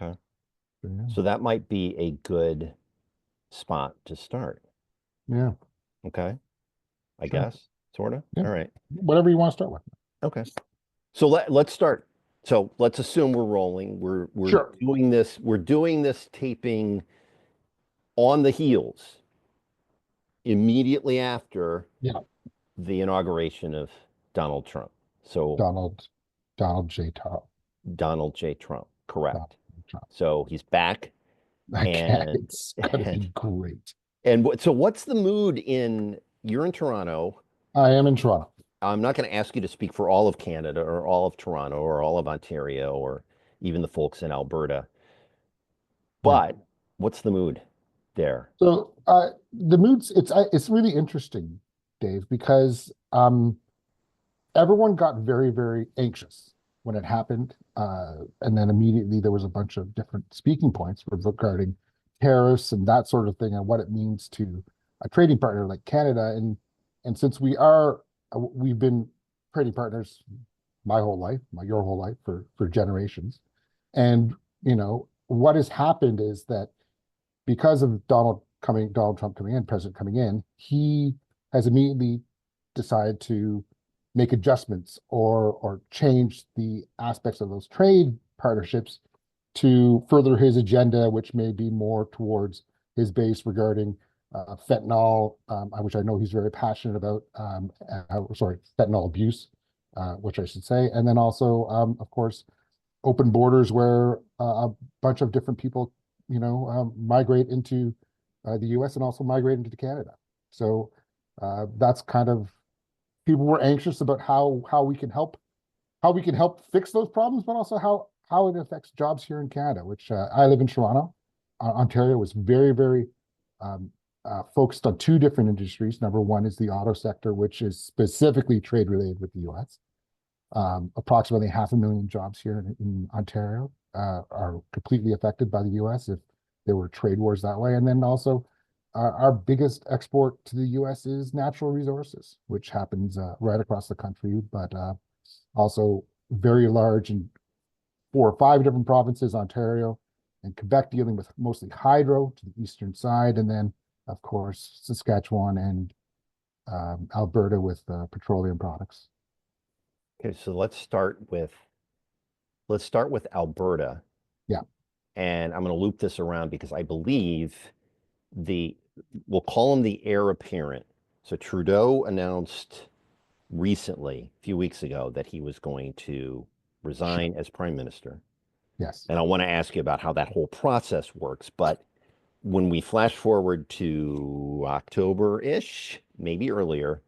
Okay. Yeah. So that might be a good spot to start. Yeah, Okay. I sure. guess, sort of. Yeah. All right. Whatever you want to start with. Okay. So let's start. So let's assume we're rolling. We're Sure. doing this. We're doing this taping on the heels immediately after Yeah. the inauguration of Donald Trump. So Donald, Donald J. Trump. Donald J. Trump, Donald correct. J. Trump. So he's back Okay, and it's gonna be great. so what's the mood in you're in Toronto. I am in Toronto. I'm not going to ask you to speak for all of Canada or all of Toronto or all of Ontario or even the folks in Alberta. Yeah. But what's the mood there? So the moods, it's really interesting, Dave, because everyone got very, very anxious when it happened. And then immediately there was a bunch of different speaking points regarding tariffs and that sort of thing and what it means to a trading partner like Canada. And since we've been trading partners my whole life, your whole life for generations. And what has happened is that because of Donald Trump coming in, President coming in, he has immediately decided to make adjustments or change the aspects of those trade partnerships to further his agenda, which may be more towards his base regarding fentanyl, which I know he's very passionate about. Sorry, fentanyl abuse, which I should say, and then also, of course, open borders where a bunch of different people, migrate into the U.S. and also migrate into Canada. So that's kind of people were anxious about how we can help fix those problems, but also how it affects jobs here in Canada. Which I live in Toronto, Ontario was very very um, focused on two different industries. Number one is the auto sector, which is specifically trade related with the U.S. Approximately 500,000 jobs here in Ontario are completely affected by the U.S. if there were trade wars that way. And then also, our biggest export to the U.S. is natural resources, which happens right across the country, but also very large in 4 or 5 different provinces, Ontario and Quebec dealing with mostly hydro to the eastern side, and then, of course, Saskatchewan and Alberta with petroleum products. Okay, so let's start with Alberta, Yeah, and I'm going to loop this around because I believe the we'll call him the heir apparent. So Trudeau announced recently, a few weeks ago, that he was going to sure. resign as prime minister. Yes. And I want to ask you about how that whole process works. But when we flash forward to October-ish, maybe earlier,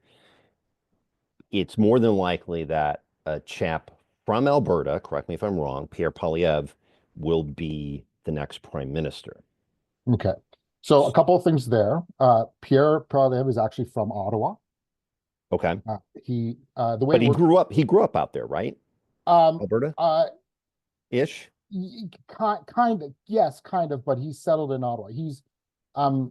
it's more than likely that a chap from Alberta, correct me if I'm wrong, Pierre Poilievre, will be the next prime minister. Okay. So a couple of things there. Pierre Poilievre is actually from Ottawa. Okay. The way But it works, he grew up out there, right? um, Alberta-ish? uh, kind of, yes, kind of, but he's settled in Ottawa. Um,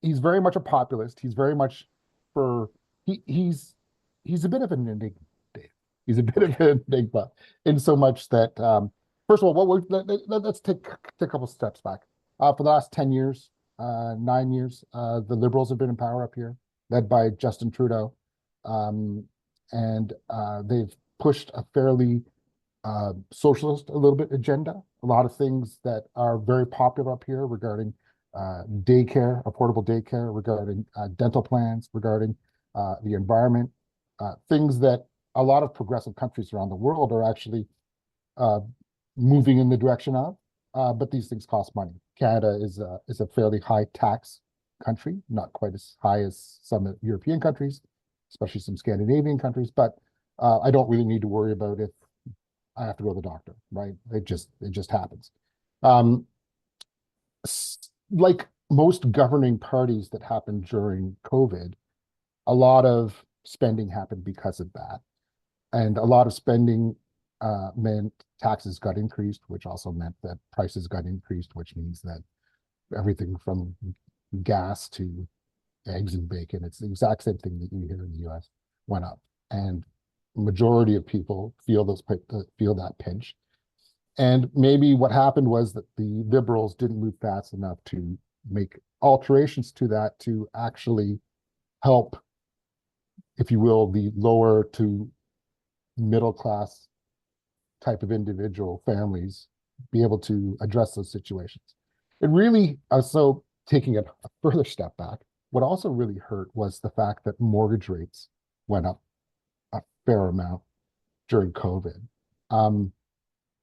he's very much a populist. He's very much for he he's a bit of an enigma, Dave. He's a bit Okay. of an enigma in so much that first of all, let's take a couple steps back. For the last 10 years, 9 years, the Liberals have been in power up here, led by Justin Trudeau, um, and they've pushed a fairly socialist a little bit agenda. A lot of things that are very popular up here regarding daycare, affordable daycare, regarding dental plans, regarding the environment, things that a lot of progressive countries around the world are actually uh, moving in the direction of. But these things cost money. Canada is a fairly high tax country, not quite as high as some European countries, especially some Scandinavian countries. But I don't really need to worry about if I have to go to the doctor, right? It just happens. Um, like most governing parties that happened during COVID, a lot of spending happened because of that. And a lot of spending meant taxes got increased, which also meant that prices got increased, which means that everything from gas to eggs and bacon, it's the exact same thing that you hear in the US, went up. And majority of people feel that pinch. And maybe what happened was that the Liberals didn't move fast enough to make alterations to that to actually help, if you will, the lower to middle class type of individual families be able to address those situations. It really, so taking it a further step back, what also really hurt was the fact that mortgage rates went up a fair amount during COVID. Um,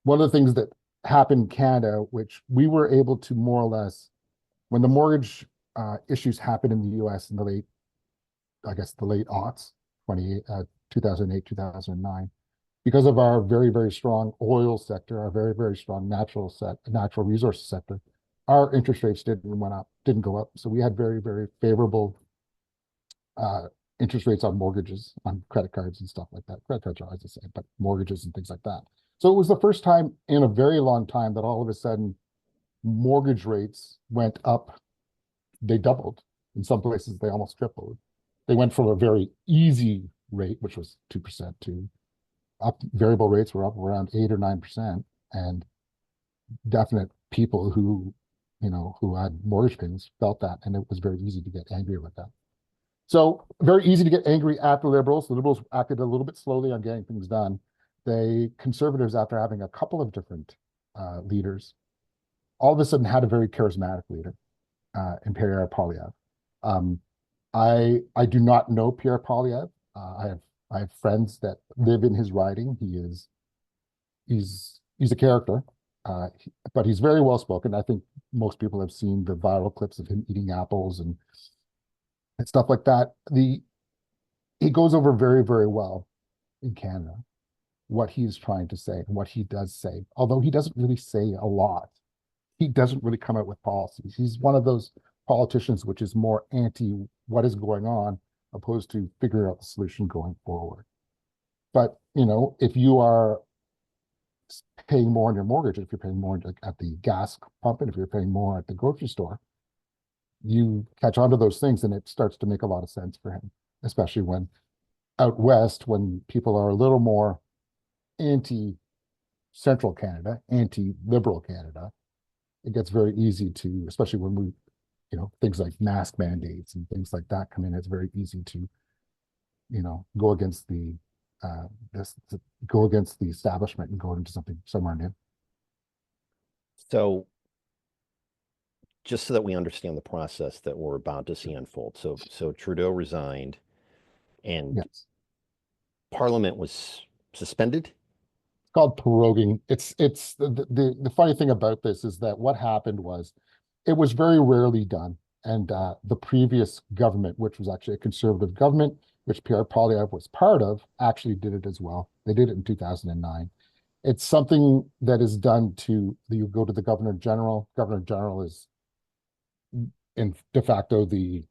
One of the things that happened in Canada, which we were able to more or less, when the mortgage issues happened in the US in the late, I guess the late aughts, 2008, 2009, because of our very, very strong oil sector, our very, very strong natural resources sector, our interest rates didn't go up. So we had very, very favorable interest rates on mortgages, on credit cards and stuff like that. Credit cards are always the same, but mortgages and things like that. So it was the first time in a very long time that all of a sudden mortgage rates went up. They doubled. In some places, they almost tripled. They went from a very easy rate, which was 2%, to up. Variable rates were up around 8 or 9%, and definite people who had mortgage payments felt that, and it was very easy to get angry with that. So very easy to get angry at the Liberals. The Liberals acted a little bit slowly on getting things done. The Conservatives, after having a couple of different leaders, all of a sudden had a very charismatic leader in Pierre Poilievre. I do not know Pierre Poilievre. I have friends that live in his riding. He's a character, but he's very well spoken. I think most people have seen the viral clips of him eating apples and stuff like that. He goes over very, very well in Canada what he's trying to say and what he does say, although he doesn't really say a lot. He doesn't really come out with policies. He's one of those politicians which is more anti what is going on opposed to figuring out the solution going forward. But, if you are paying more on your mortgage, if you're paying more at the gas pump, and if you're paying more at the grocery store, you catch on to those things and it starts to make a lot of sense for him, especially when out west, when people are a little more anti-central Canada, anti-liberal Canada, it gets very easy to, especially when things like mask mandates and things like that come in, it's very easy to, go against the go against the establishment and go into somewhere new. So just so that we understand the process that we're about to see unfold. So Trudeau resigned and Yes. Parliament was suspended. It's called proroguing. It's the funny thing about this is that what happened was it was very rarely done. And the previous government, which was actually a conservative government, which Pierre Poilievre was part of, actually did it as well. They did it in 2009. It's something that is done you go to the Governor General. Governor General is in de facto the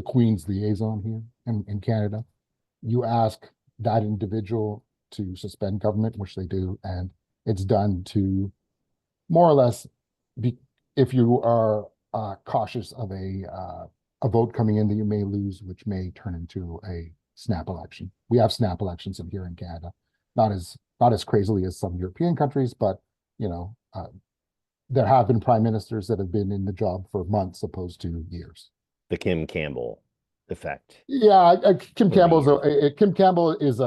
Queen's liaison here in Canada. You ask that individual to suspend government, which they do, and it's done to more or less if you are cautious of a vote coming in that you may lose, which may turn into a snap election. We have snap elections in here in Canada, not as crazily as some European countries, but there have been prime ministers that have been in the job for months opposed to years. The Kim Campbell effect. Yeah, Kim Campbell is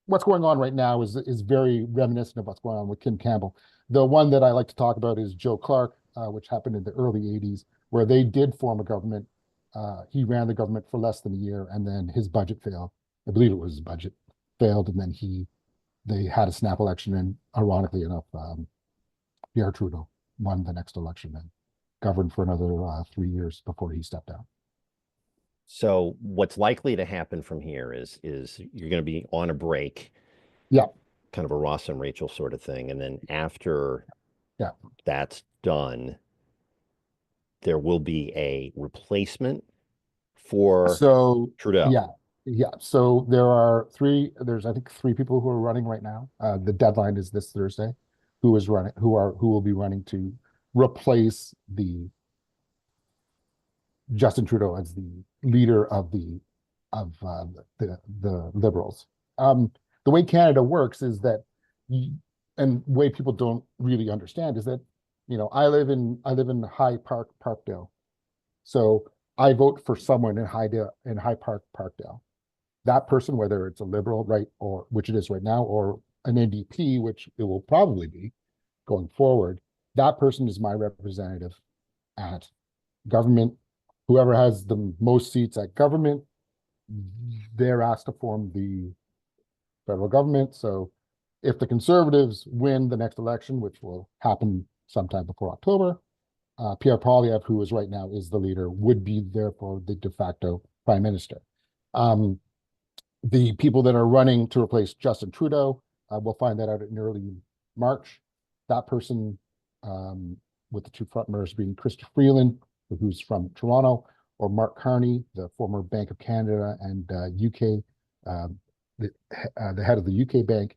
what's going on right now is very reminiscent of what's going on with Kim Campbell. The one that I like to talk about is Joe Clark, which happened in the early 80s, where they did form a government. He ran the government for less than a year, and then his budget failed. I believe it was his budget failed, and then they had a snap election, and ironically enough, Pierre Trudeau won the next election and governed for another 3 years before he stepped down. So what's likely to happen from here is you're going to be on a break. Yeah. Kind of a Ross and Rachel sort of thing. And then after that's done, there will be a replacement for Trudeau. Yeah. So there's I think three people who are running right now. The deadline is this Thursday, who will be running to replace Justin Trudeau as the leader of the Liberals. the way Canada works is that, and the way people don't really understand is that, I live in High Park, Parkdale. So I vote for someone in High Park, Parkdale. That person, whether it's a Liberal, right, or which it is right now, or an NDP, which it will probably be going forward, that person is my representative at government. Whoever has the most seats at government, they're asked to form the federal government. So if the Conservatives win the next election, which will happen sometime before October, Pierre Poilievre, who is right now is the leader, would be therefore the de facto prime minister. The people that are running to replace Justin Trudeau, we'll find that out in early March. That person, with the two frontrunners being Chrystia Freeland, who's from Toronto, or Mark Carney, the former Bank of Canada and UK, the head of the UK bank,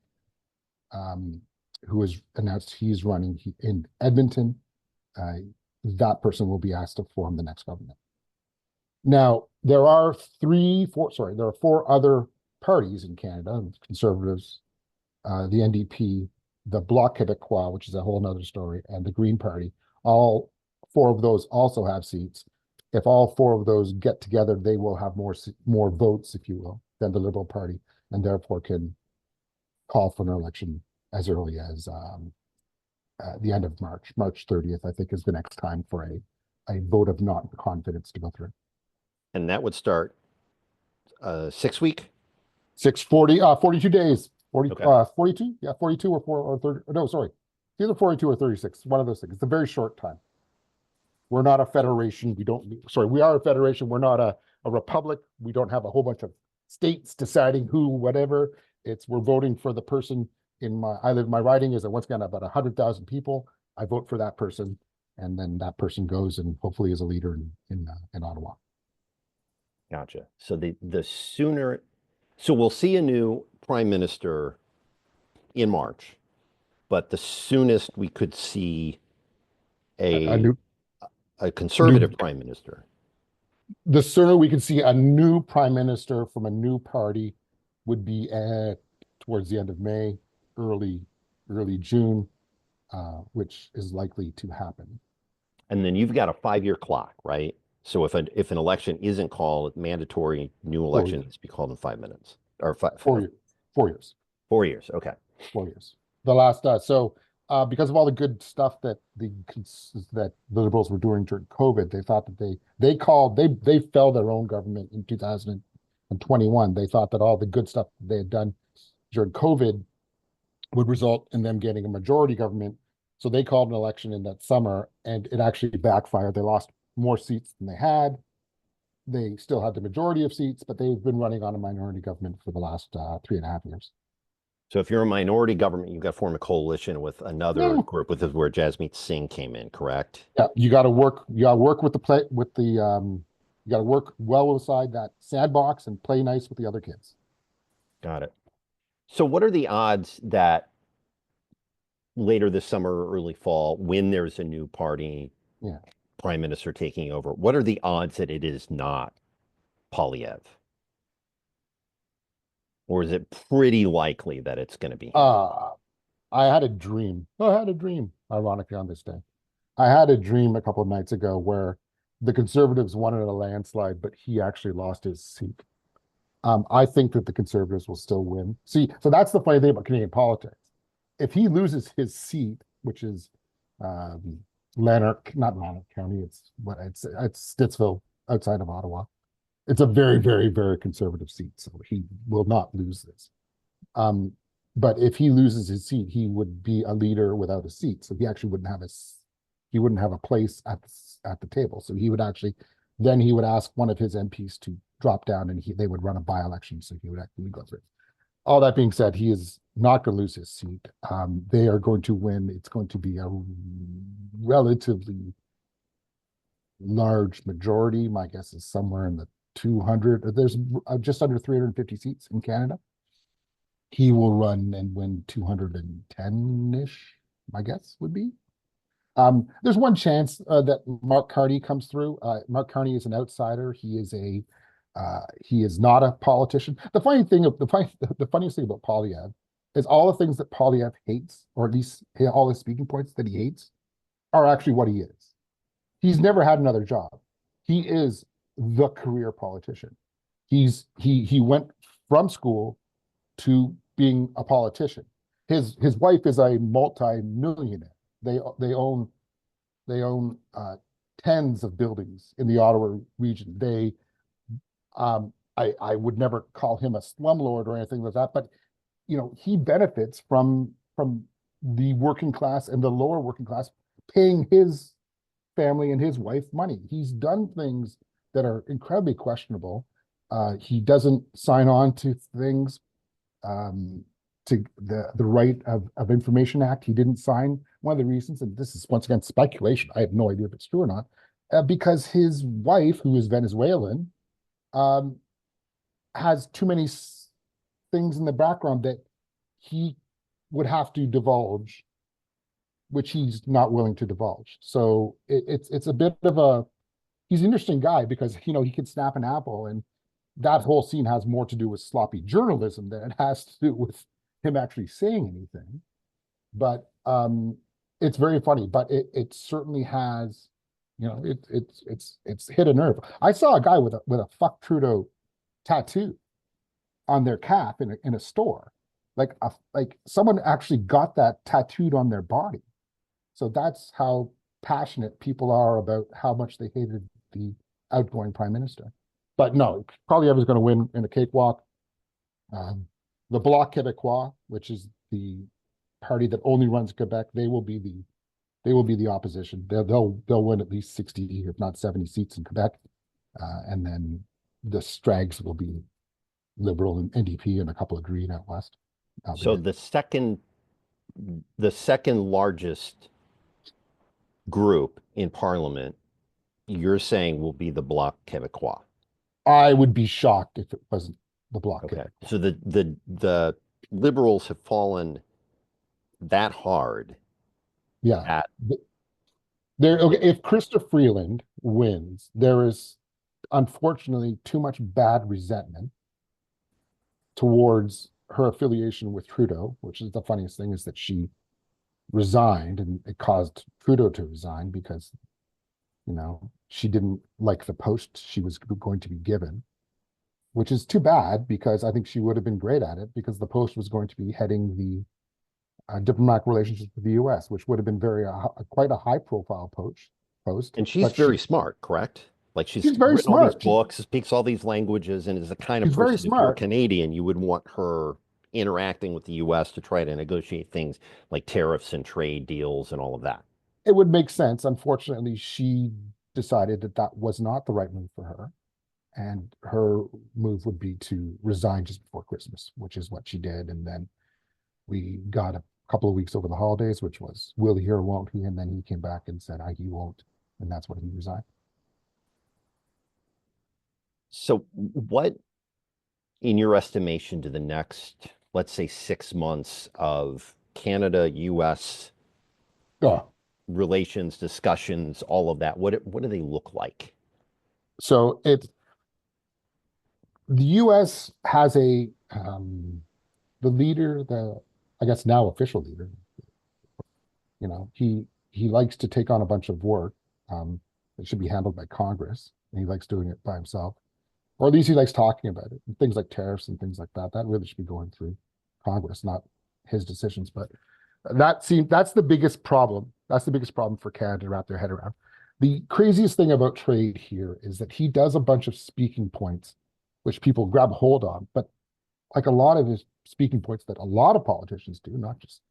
who has announced he's running in Edmonton. That person will be asked to form the next government. Now, there are four other parties in Canada: Conservatives, the NDP, the Bloc Québécois, which is a whole nother story, and the Green Party. All four of those also have seats. If all four of those get together, they will have more votes, if you will, than the Liberal Party, and therefore can call for an election as early as the end of March. March 30th, I think, is the next time for a vote of not confidence to go through. And that would start 6 week? 42 days. 40, Okay. 42? Yeah, 42 or 30. No, sorry. It's either 42 or 36. One of those things. It's a very short time. We're not a federation. We are a federation. We're not a republic. We don't have a whole bunch of states deciding who, whatever. We're voting for the person my riding is once again about 100,000 people. I vote for that person, and then that person goes and hopefully is a leader in Ottawa. Gotcha. So the sooner, so we'll see a new prime minister in March, but the soonest we could see a conservative prime minister. The sooner we can see a new prime minister from a new party would be towards the end of May, early June, which is likely to happen. And then you've got a 5-year clock, right? So if an election isn't called, mandatory new election needs to be called in 5 minutes or 4 years. 4 years. 4 years. Okay. 4 years. The last because of all the good stuff that the Liberals were doing during COVID, they thought that they fell their own government in 2021. They thought that all the good stuff they had done during COVID would result in them getting a majority government. So they called an election in that summer, and it actually backfired. They lost more seats than they had. They still had the majority of seats, but they've been running on a minority government for the last 3.5 years. So if you're a minority government, you've got to form a coalition with another group, which is where Jasmeet Singh came in, correct? Yeah, you got to work with you got to work well inside that sandbox and play nice with the other kids. Got it. So what are the odds that later this summer or early fall, when there's a new party prime minister taking over, what are the odds that it is not Poilievre? Or is it pretty likely that it's going to be him? I had a dream, ironically, on this day. I had a dream a couple of nights ago where the Conservatives won in a landslide, but he actually lost his seat. I think that the Conservatives will still win. See, so that's the funny thing about Canadian politics. If he loses his seat, which is not Lanark County, it's Stittsville outside of Ottawa. It's a very, very, very conservative seat, so he will not lose this. But if he loses his seat, he would be a leader without a seat. So he actually wouldn't have a place at the table. So he would ask one of his MPs to drop down, and they would run a by-election. So he would actually go through. All that being said, he is not going to lose his seat. They are going to win. It's going to be a relatively large majority. My guess is somewhere in the 200. There's just under 350 seats in Canada. He will run and win 210-ish, my guess would be. There's one chance that Mark Carney comes through. Mark Carney is an outsider. He is a He is not a politician. The funniest thing about Poilievre is all the things that Poilievre hates, or at least all the speaking points that he hates, are actually what he is. He's never had another job. He is the career politician. He went from school to being a politician. His wife is a multi-millionaire. They own tens of buildings in the Ottawa region. I would never call him a slumlord or anything like that, but he benefits from the working class and the lower working class paying his family and his wife money. He's done things that are incredibly questionable. He doesn't sign on to things, to the Right of Information Act. He didn't sign. One of the reasons, and this is once again speculation, I have no idea if it's true or not, because his wife, who is Venezuelan, has too many things in the background that he would have to divulge, which he's not willing to divulge. So it's a bit of he's an interesting guy because he can snap an apple, and that whole scene has more to do with sloppy journalism than it has to do with him actually saying anything. But it's very funny. But it certainly has, it's hit a nerve. I saw a guy with a "fuck Trudeau" tattoo on their calf in a store. Like someone actually got that tattooed on their body. So that's how passionate people are about how much they hated the outgoing prime minister. But no, probably everyone's going to win in a cakewalk. The Bloc Québécois, which is the party that only runs Quebec, they will be the opposition. They'll win at least 60, if not 70 seats in Quebec, and then the Strags will be Liberal and NDP and a couple of Green out west. So the second largest group in Parliament, you're saying, will be the Bloc Québécois. I would be shocked if it wasn't the Bloc. Okay, so the Liberals have fallen that hard. Yeah. Okay, if Chrystia Freeland wins, there is unfortunately too much bad resentment towards her affiliation with Trudeau, which is the funniest thing, is that she resigned, and it caused Trudeau to resign because she didn't like the post she was going to be given, which is too bad because I think she would have been great at it, because the post was going to be heading the diplomatic relationship with the U.S., which would have been quite a high-profile post. And she's very smart, correct? Like she's very written smart. all these books, speaks all these languages, and is the kind of person, if you're Canadian, you would want her interacting with the U.S. to try to negotiate things like tariffs and trade deals and all of that. It would make sense. Unfortunately, she decided that was not the right move for her, and her move would be to resign just before Christmas, which is what she did. And then we got a couple of weeks over the holidays, which was, will he or won't he? And then he came back and said, he won't. And that's when he resigned. So what, in your estimation, do the next, let's say, 6 months of Canada-US relations, discussions, all of that, what do they look like? So the U.S. has the leader, I guess now official leader, he likes to take on a bunch of work that should be handled by Congress, and he likes doing it by himself. Or at least he likes talking about it. And things like tariffs and things like that, that really should be going through Congress, not his decisions. But that's the biggest problem. That's the biggest problem for Canada to wrap their head around. The craziest thing about trade here is that he does a bunch of speaking points, which people grab hold on. But like a lot of his speaking points that a lot of politicians do, not just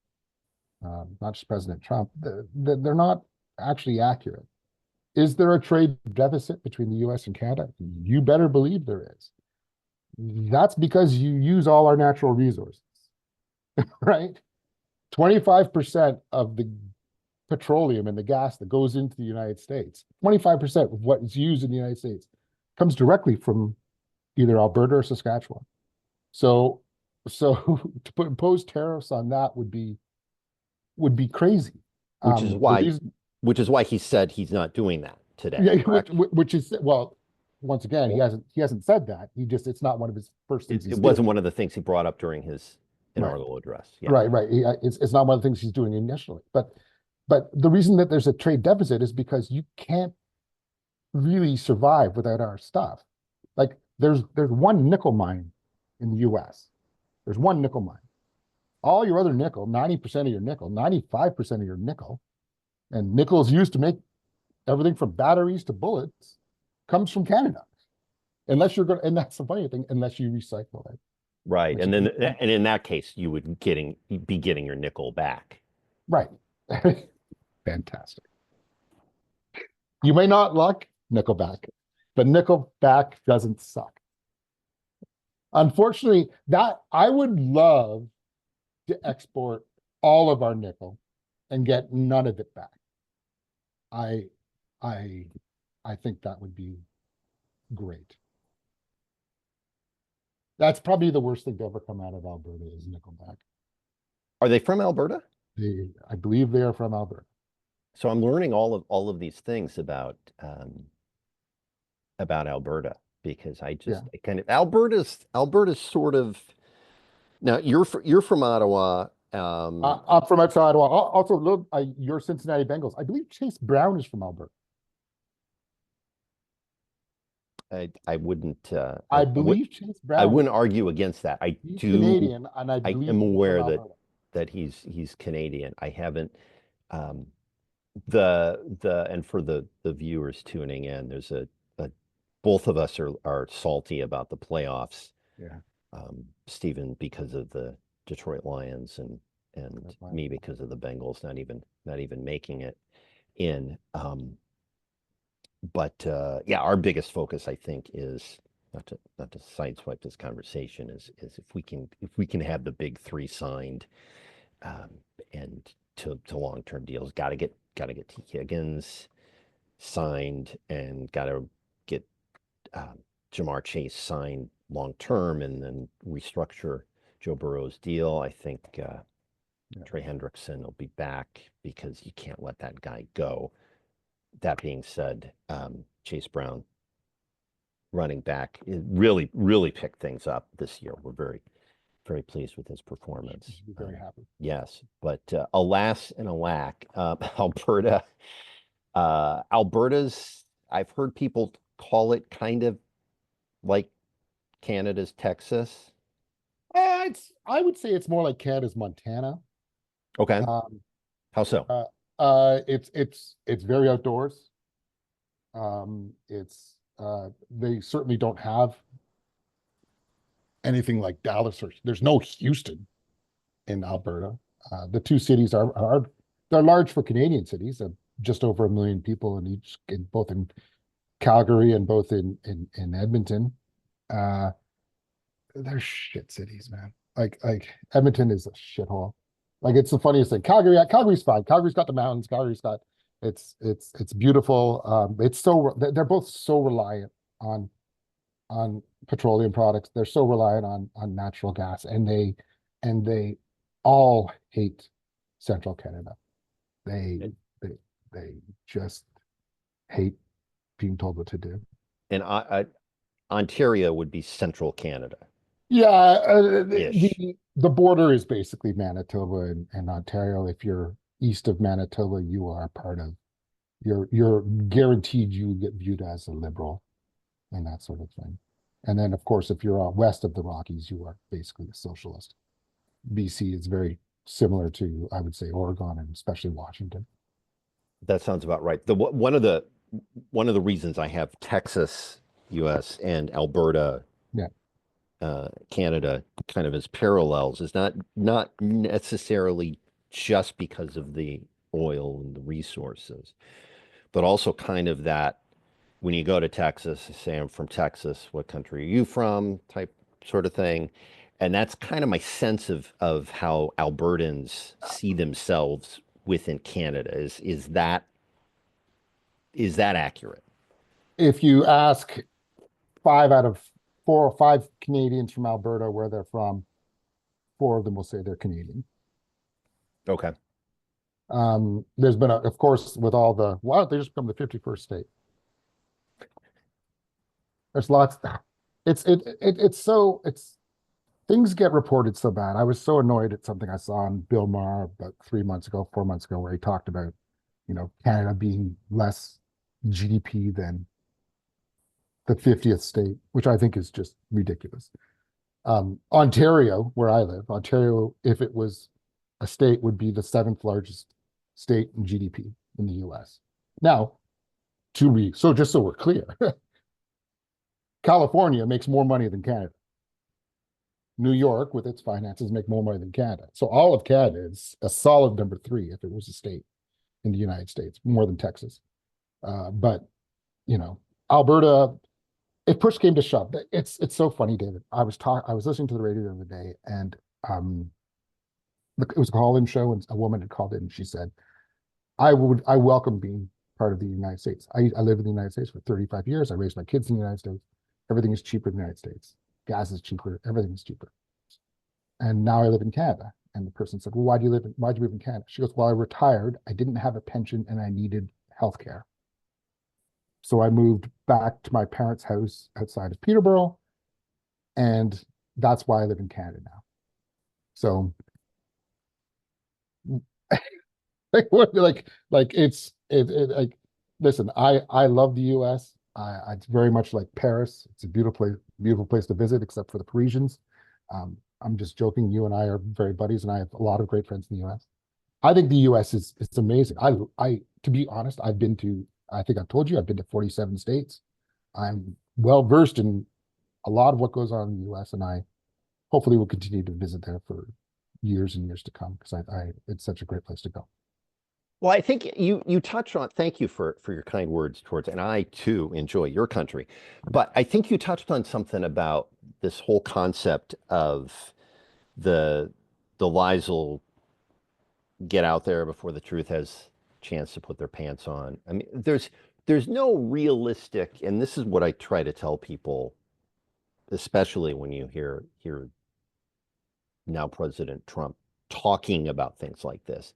President Trump, they're not actually accurate. Is there a trade deficit between the U.S. and Canada? You better believe there is. That's because you use all our natural resources, right? 25% of the petroleum and the gas that goes into the United States, 25% of what is used in the United States comes directly from either Alberta or Saskatchewan. So to impose tariffs on that would be crazy. Which is why he said he's not doing that today. Yeah, which is, well, once again, Well, he hasn't said that. It's not one of his first things it he's wasn't doing. one of the things he brought up during his Right, inaugural address. Yeah. right. It's not one of the things he's doing initially. But the reason that there's a trade deficit is because you can't really survive without our stuff. Like there's one nickel mine in the US. There's one nickel mine. All your other nickel, 90% of your nickel, 95% of your nickel, and nickel is used to make everything from batteries to bullets, comes from Canada. Unless you're going to, and that's the funny thing, unless you recycle it. Right. Which And is, then, and in that case, you'd be getting your nickel back. right. Fantastic. You may not like Nickelback, but Nickelback doesn't suck. Unfortunately, that I would love to export all of our nickel and get none of it back. I I I think that would be great. That's probably the worst thing to ever come out of Alberta is Nickelback. Are they from Alberta? I believe they are from Alberta. So I'm learning all of these things about Alberta because Yeah. I kind of Alberta's sort of now you're from Ottawa. I'm from outside Ottawa. Also, look, your Cincinnati Bengals. I believe Chase Brown is from Alberta. I wouldn't I believe Chase I Brown wouldn't argue against that. he's Canadian, and I I believe am he's from aware Alberta. that he's Canadian. I haven't um the and for the viewers tuning in, there's a both of us are salty about the playoffs. Yeah. Stephen because of the Detroit Lions and That's fine. me because of the Bengals not even making it in. But yeah, our biggest focus, I think, is not to sideswipe this conversation, is if we can have the big three signed um, and to long-term deals, got to get T. Higgins signed and got to get Jamar Chase signed long-term and then restructure Joe Burrow's deal. I think Yeah. Trey Hendrickson will be back because you can't let that guy go. That being said, Chase Brown, running back, really, really picked things up this year. We're very, very pleased with his performance. Should be very happy. Yes, but alas and alack, Alberta, Alberta's, I've heard people call it kind of like Canada's Texas. I would say it's more like Canada's Montana. Okay, Um, how so? it's very outdoors. They certainly don't have anything like Dallas or there's no Houston in Alberta. The two cities are they're large for Canadian cities, just over 1 million people in each, both in Calgary and both in Edmonton. They're shit cities, man. Like Edmonton is a shithole. Like it's the funniest thing. Calgary's fine. Calgary's got the mountains. Calgary's got it's beautiful. They're both so reliant on petroleum products. They're so reliant on natural gas, and they all hate central Canada. They And, they they just hate being told what to do. and Ontario would be central Canada Yeah, ish. the border is basically Manitoba and Ontario. If you're east of Manitoba, you are part of you're guaranteed you get viewed as a liberal and that sort of thing. And then, of course, if you're west of the Rockies, you are basically a socialist. BC is very similar to, I would say, Oregon and especially Washington. That sounds about right. One of the reasons I have Texas, U.S. and Alberta, Yeah. Canada, kind of as parallels is not necessarily just because of the oil and the resources, but also kind of that when you go to Texas, say I'm from Texas, what country are you from? Type sort of thing. And that's kind of my sense of how Albertans see themselves within Canada. Is that accurate? If you ask 5 out of 4 or 5 Canadians from Alberta where they're from, 4 of them will say they're Canadian. Okay. There's been, of course, with all the, wow, they just become the 51st state. There's lots. It's so it's things get reported so bad. I was so annoyed at something I saw on Bill Maher about 3 months ago, 4 months ago, where he talked about, Canada being less GDP than the 50th state, which I think is just ridiculous. Ontario, where I live, Ontario, if it was a state, would be the seventh largest state in GDP in the US. Now, just so we're clear, California makes more money than Canada. New York, with its finances, make more money than Canada. So all of Canada is a solid number three if it was a state in the United States, more than Texas. But you know, Alberta, if push came to shove, it's so funny, David. I was listening to the radio the other day, and um, it was a call-in show, and a woman had called in, and she said, I welcome being part of the United States. I lived in the United States for 35 years. I raised my kids in the United States. Everything is cheaper in the United States. Gas is cheaper. Everything is cheaper. And now I live in Canada. And the person said, well, why'd you move in Canada? She goes, well, I retired. I didn't have a pension and I needed health care. So I moved back to my parents' house outside of Peterborough. And that's why I live in Canada now. So like listen, I love the US. It's very much like Paris. It's a beautiful place to visit, except for the Parisians. I'm just joking. You and I are very buddies, and I have a lot of great friends in the US. I think the US is it's amazing. I to be honest, I think I've told you I've been to 47 states. I'm well versed in a lot of what goes on in the US, and I hopefully will continue to visit there for years and years to come because I it's such a great place to go. Well, I think you touched on, thank you for your kind words towards, and I too enjoy your country. But I think you touched on something about this whole concept of the the lies will get out there before the truth has a chance to put their pants on. I mean, there's no realistic, and this is what I try to tell people, especially when you hear now President Trump talking about things like this.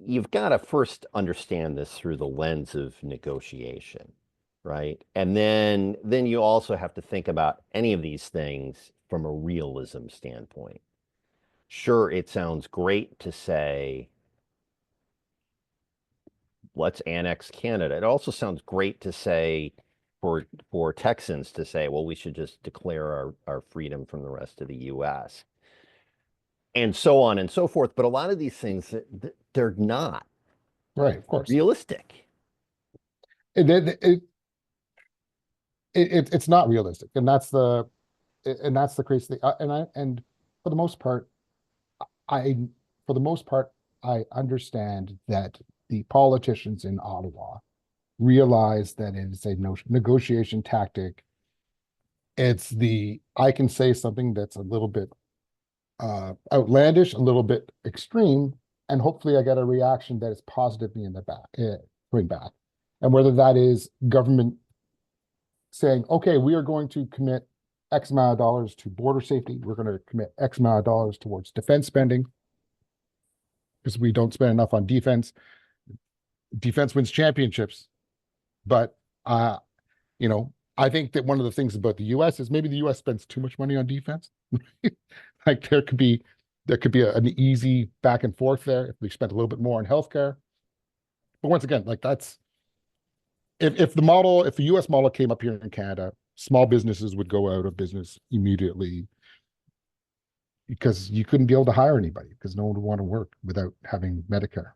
You've got to first understand this through the lens of negotiation, right? And then you also have to think about any of these things from a realism standpoint. Sure, it sounds great to say, let's annex Canada. It also sounds great to say for Texans to say, well, we should just declare our freedom from the rest of the US. And so on and so forth. But a lot of these things, they're not Right, of course. realistic. It, it, it, it's not realistic, and that's the crazy thing. And for the most part, I for the most part I understand that the politicians in Ottawa realize that it is a no negotiation tactic. It's the I can say something that's a little bit outlandish, a little bit extreme, and hopefully I get a reaction that is positively in the back, bring back. And whether that is government saying, okay, we are going to commit X amount of dollars to border safety, we're going to commit X amount of dollars towards defense spending because we don't spend enough on defense. Defense wins championships, but you know, I think that one of the things about the U.S. is maybe the U.S. spends too much money on defense. Like there could be an easy back and forth there if we spent a little bit more on healthcare. But once again, like that's if the US model came up here in Canada, small businesses would go out of business immediately because you couldn't be able to hire anybody because no one would want to work without having Medicare.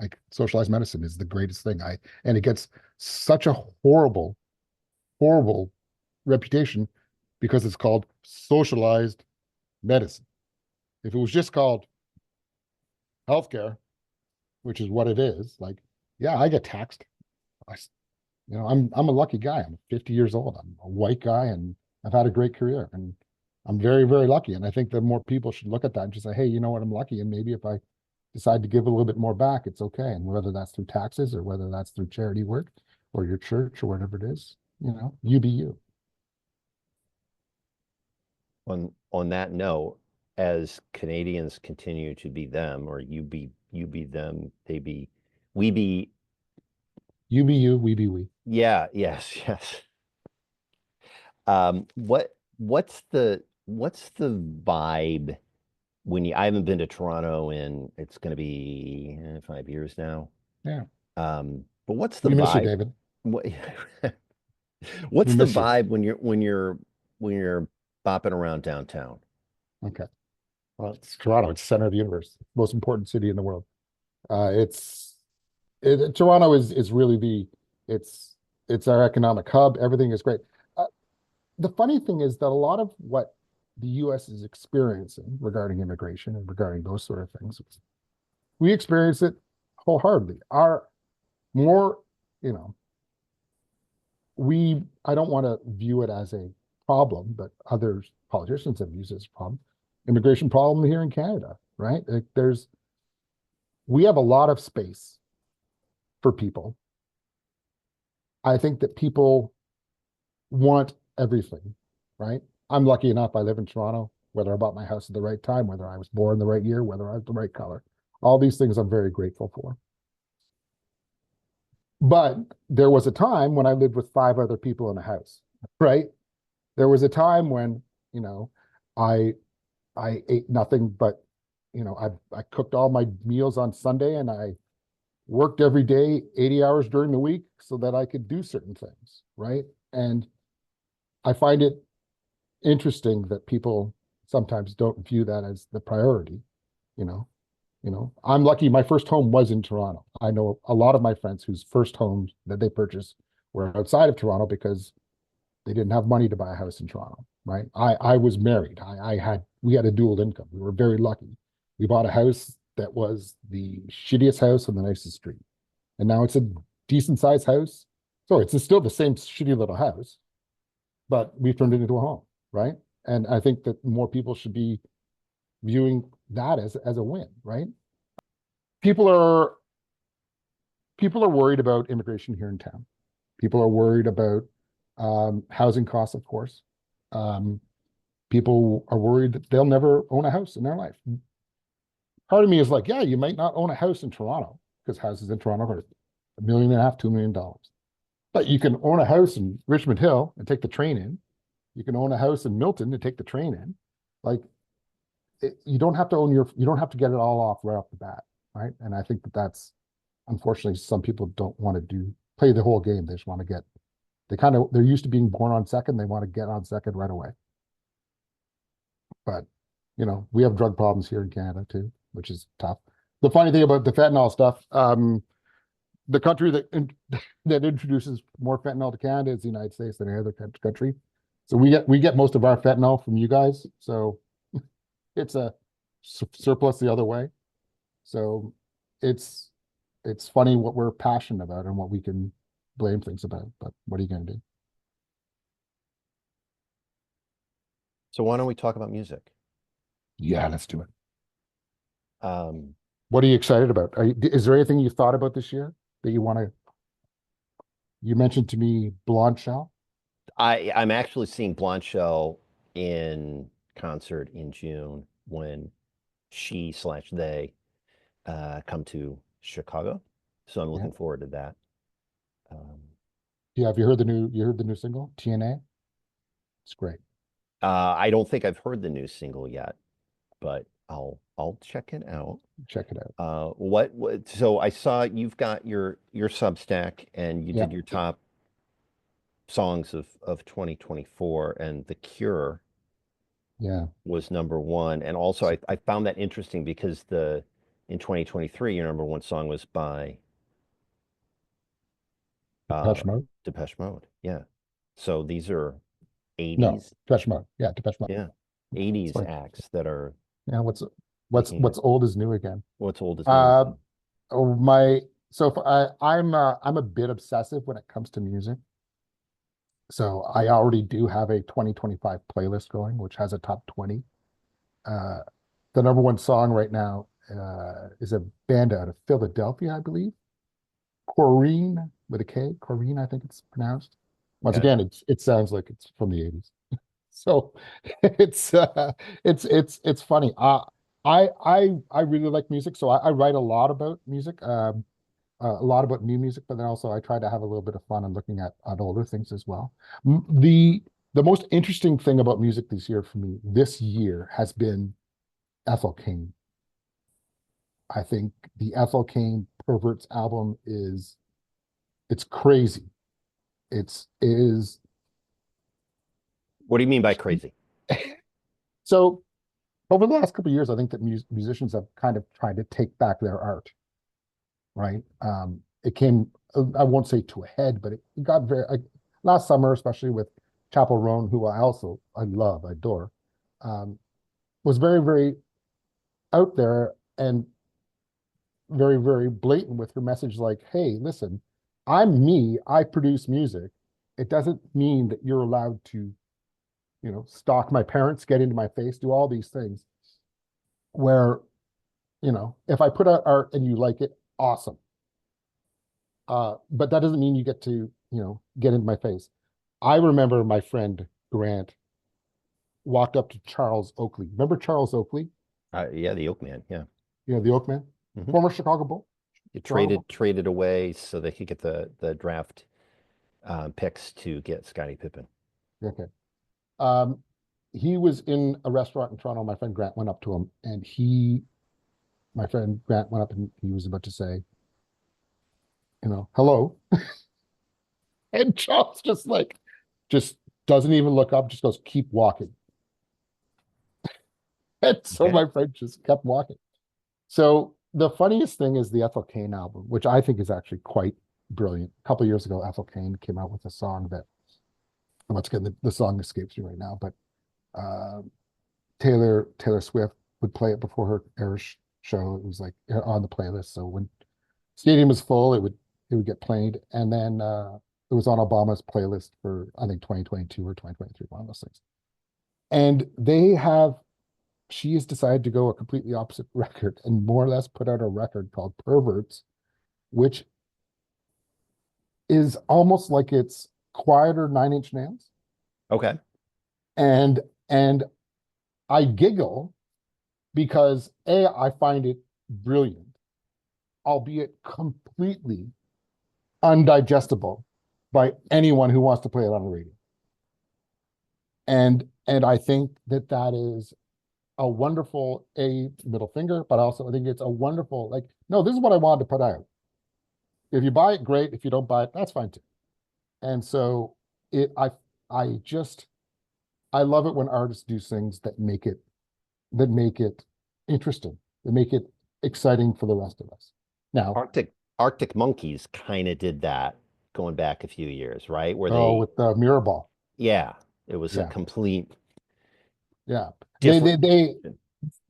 Like socialized medicine is the greatest thing. And it gets such a horrible reputation because it's called socialized medicine. If it was just called healthcare, which is what it is, like, yeah, I get taxed. I, I'm a lucky guy. I'm 50 years old. I'm a white guy, and I've had a great career, and I'm very, very lucky. And I think that more people should look at that and just say, hey, you know what? I'm lucky, and maybe if I decide to give a little bit more back, it's okay. And whether that's through taxes or whether that's through charity work or your church or whatever it is, you be you. On that note, as Canadians continue to be them, or you be them, they be we be You be you, we be we. yeah, yes, yes. What's the vibe when I haven't been to Toronto in it's going to be 5 years now. Yeah. But what's the We miss you, vibe? David. What, We what's the miss you. vibe when you're bopping around downtown? Okay. Well, it's Toronto. It's the center of the universe. Most important city in the world. It's Toronto is really it's our economic hub. Everything is great. Uh, the funny thing is that a lot of what the U.S. is experiencing regarding immigration and regarding those sort of things, we experience it wholeheartedly. Our more, you know, I don't want to view it as a problem, but other politicians have used it as a problem. Immigration problem here in Canada, right? We have a lot of space for people. I think that people want everything, right? I'm lucky enough. I live in Toronto, whether I bought my house at the right time, whether I was born the right year, whether I was the right color. All these things I'm very grateful for. But there was a time when I lived with 5 other people in a house, right? There was a time when, you know, I I ate nothing but, I cooked all my meals on Sunday and I worked every day 80 hours during the week so that I could do certain things, right? And I find it interesting that people sometimes don't view that as the priority, you know. I'm lucky my first home was in Toronto. I know a lot of my friends whose first homes that they purchased were outside of Toronto because they didn't have money to buy a house in Toronto, right? I was married. We had a dual income. We were very lucky. We bought a house that was the shittiest house on the nicest street. And now it's a decent sized house. So it's still the same shitty little house, but we turned it into a home, right? And I think that more people should be viewing that as a win, right? People are people are worried about immigration here in town. People are worried about housing costs, of course. Um, People are worried that they'll never own a house in their life. Part of me is like, yeah, you might not own a house in Toronto because houses in Toronto are $1.5 million, $2 million. But you can own a house in Richmond Hill and take the train in. You can own a house in Milton and take the train in. Like you don't have to you don't have to get it all off right off the bat, right? And I think that that's unfortunately some people don't want to play the whole game. They just want to they're used to being born on second. They want to get on second right away. But we have drug problems here in Canada too, which is tough. The funny thing about the fentanyl stuff, the country that introduces more fentanyl to Canada is the United States than any other country. So we get most of our fentanyl from you guys. So it's a surplus the other way. So it's funny what we're passionate about and what we can blame things about. But what are you going to do? So why don't we talk about music? Yeah, let's do it. Um, What are you excited about? Is there anything you thought about this year that you want to? You mentioned to me Blonde Shell. I'm actually seeing Blonde Shell in concert in June when she/they come to Chicago. So I'm Yeah. looking forward to that. Um, Yeah. Have you heard the new single, TNA? It's great. I don't think I've heard the new single yet, but I'll check it out. Check it out. So I saw you've got your Substack and you Yeah. did your top songs of 2024 and The Cure Yeah. was number one. And also I found that interesting because in 2023 your number one song was by uh Depeche Mode. Depeche Mode. Yeah. So these are No, 80s, Depeche Mode. Yeah, Depeche Mode. yeah, It's 80s funny. acts that are Yeah. making What's it. old is new again. What's old is new Uh, again. oh, my. So if I'm a bit obsessive when it comes to music. So I already do have a 2025 playlist going, which has a top 20. Uh, the number one song right now is a band out of Philadelphia, I believe. Corrine with a K. Corrine, I think it's pronounced. Once Okay. again, it sounds like it's from the 80s. So it's it's funny. I really like music, so I write a lot about music, a lot about new music, but then also I try to have a little bit of fun and looking at older things as well. The The most interesting thing about music this year has been Ethel Cain. I think the Ethel Cain Perverts album it's crazy. It is What do you mean by crazy? so over the last couple of years, I think that musicians have kind of tried to take back their art, right? It came, I won't say to a head, but it got very like last summer, especially with Chapel Roan, who I love, I adore, um, was very, very out there and very, very blatant with her message like, hey, listen, I'm me, I produce music. It doesn't mean that you're allowed to, stalk my parents, get into my face, do all these things where, if I put out art and you like it, awesome. But that doesn't mean you get to, get into my face. I remember my friend Grant walked up to Charles Oakley. Remember Charles Oakley? Yeah, the Oak Man. Yeah. The Oakman, Hmm. former Chicago Bull. You Toronto Bull. traded away so they could get the draft picks to get Scottie Pippen. Okay. Um, he was in a restaurant in Toronto. My friend Grant went up to him, and my friend Grant went up and he was about to say, hello. And Charles just doesn't even look up, just goes, keep walking. And so Okay. my friend just kept walking. So the funniest thing is the Ethel Cain album, which I think is actually quite brilliant. A couple years ago, Ethel Cain came out with a song that, once again, the song escapes me right now, but uh, Taylor Swift would play it before her show. It was like on the playlist. So when stadium was full, it would get played, and then it was on Obama's playlist for I think 2022 or 2023, one of those things. And she has decided to go a completely opposite record and more or less put out a record called Perverts, which is almost like it's quieter Nine Inch Nails. Okay. And I giggle because I find it brilliant, albeit completely undigestible by anyone who wants to play it on the radio. And I think that is a wonderful middle finger, but also I think it's a wonderful no, this is what I wanted to put out. If you buy it, great. If you don't buy it, that's fine too. And so I just I love it when artists do things that make it interesting, that make it exciting for the rest of us. Now, Arctic Monkeys kind of did that going back a few years, right? Where with the mirror ball. yeah, it was a Yeah. complete Yeah. different.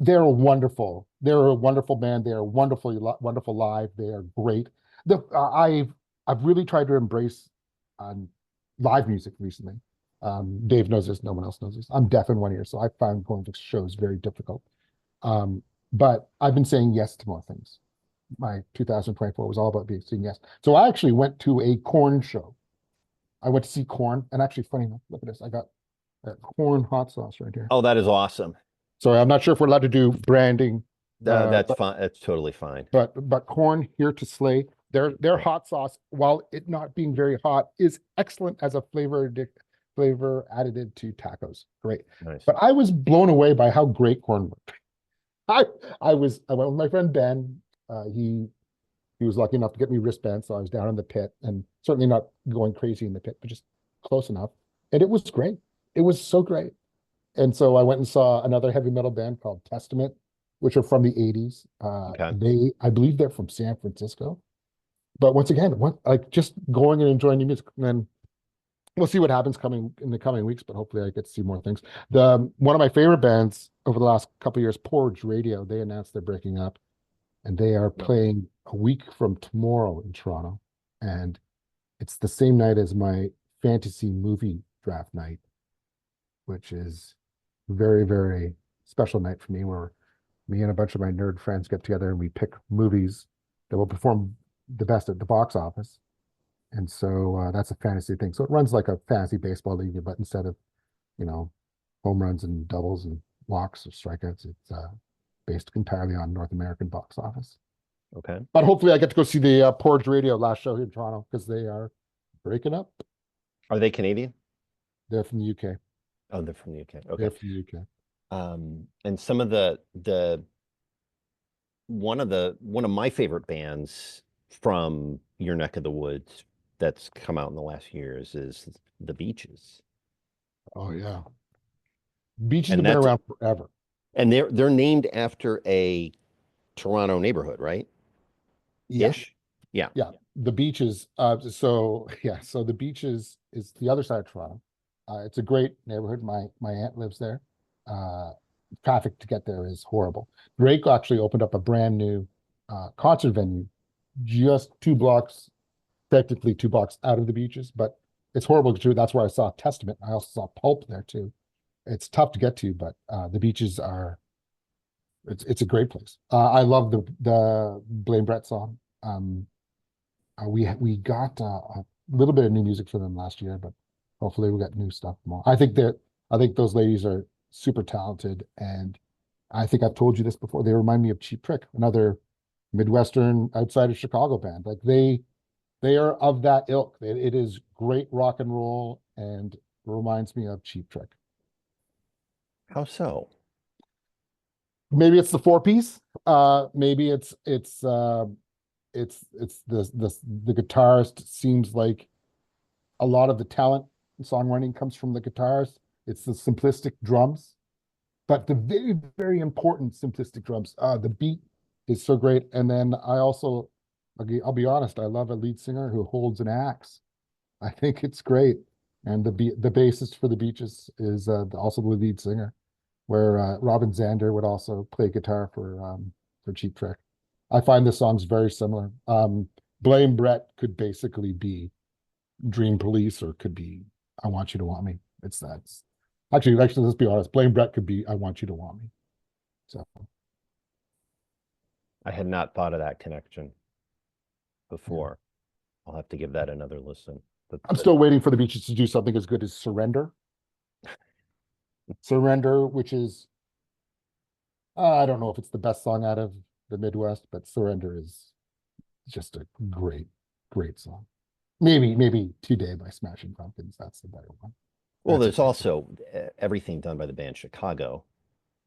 They're wonderful. They're a wonderful band. They are wonderful live. They are great. I've really tried to embrace live music recently. Dave knows this. No one else knows this. I'm deaf in one ear, so I found going to shows very difficult. But I've been saying yes to more things. My 2024 was all about saying yes. So I actually went to a Korn show. I went to see Korn, and actually, funny enough, look at this. I got Korn hot sauce right here. Oh, that is awesome. Sorry, I'm not sure if we're allowed to do branding. That's fine. That's totally fine. But Korn here to slay. Their hot sauce, while it not being very hot, is excellent as a flavor additive to tacos. Great. Nice. But I was blown away by how great Korn worked. I went with my friend Ben. He was lucky enough to get me wristbands, so I was down in the pit, and certainly not going crazy in the pit, but just close enough. And it was great. It was so great. And so I went and saw another heavy metal band called Testament, which are from the 80s. Okay. I believe they're from San Francisco. But once again, just going and enjoying the music. And then we'll see what happens in the coming weeks, but hopefully I get to see more things. One of my favorite bands over the last couple of years, Porridge Radio, they announced they're breaking up, and they are playing a week from tomorrow in Toronto. And it's the same night as my fantasy movie draft night, which is very, very special night for me, where me and a bunch of my nerd friends get together and we pick movies that will perform the best at the box office. And so that's a fantasy thing. So it runs like a fantasy baseball league, but instead of, home runs and doubles and walks or strikeouts, it's based entirely on North American box office. Okay. But hopefully I get to go see the Porridge Radio last show here in Toronto, because they are breaking up. Are they Canadian? They're from the UK. Oh, they're from the UK. Okay. They're from the UK. And some of the one of my favorite bands from your neck of the woods that's come out in the last years is the Beaches. Oh yeah. Beaches And have been that's around forever. and they're named after a Toronto neighborhood, right? Yeah. Ish. Yeah. Yeah. The Beaches. So yeah. So the Beaches is the other side of Toronto. It's a great neighborhood. My aunt lives there. Uh, Traffic to get there is horrible. Drake actually opened up a brand new concert venue just 2 blocks, technically 2 blocks out of the Beaches, but it's horrible too. That's where I saw Testament. I also saw Pulp there too. It's tough to get to, but the Beaches are it's a great place. I love the Blame Brett song. We got a little bit of new music for them last year, but hopefully we got new stuff more. I think those ladies are super talented, and I think I've told you this before. They remind me of Cheap Trick, another Midwestern outside of Chicago band. Like they are of that ilk. It is great rock and roll and reminds me of Cheap Trick. How so? Maybe it's the 4 piece. Maybe it's the guitarist seems like a lot of the talent in songwriting comes from the guitarist. It's the simplistic drums, but the very, very important simplistic drums. The beat is so great. And then I'll be honest, I love a lead singer who holds an axe. I think it's great. And the bassist for the Beaches is also the lead singer, where Robin Zander would also play guitar for Cheap Trick. I find the songs very similar. Blame Brett could basically be Dream Police, or could be I Want You to Want Me. It's that. Actually, let's be honest. Blame Brett could be I Want You to Want Me. So I had not thought of that connection before. I'll have to give that another listen. I'm still waiting for the Beaches to do something as good as Surrender. Surrender, which is I don't know if it's the best song out of the Midwest, but Surrender is just a great, great song. Maybe Today by Smashing Pumpkins. That's the better one. Well, That's there's also everything done by the band Chicago,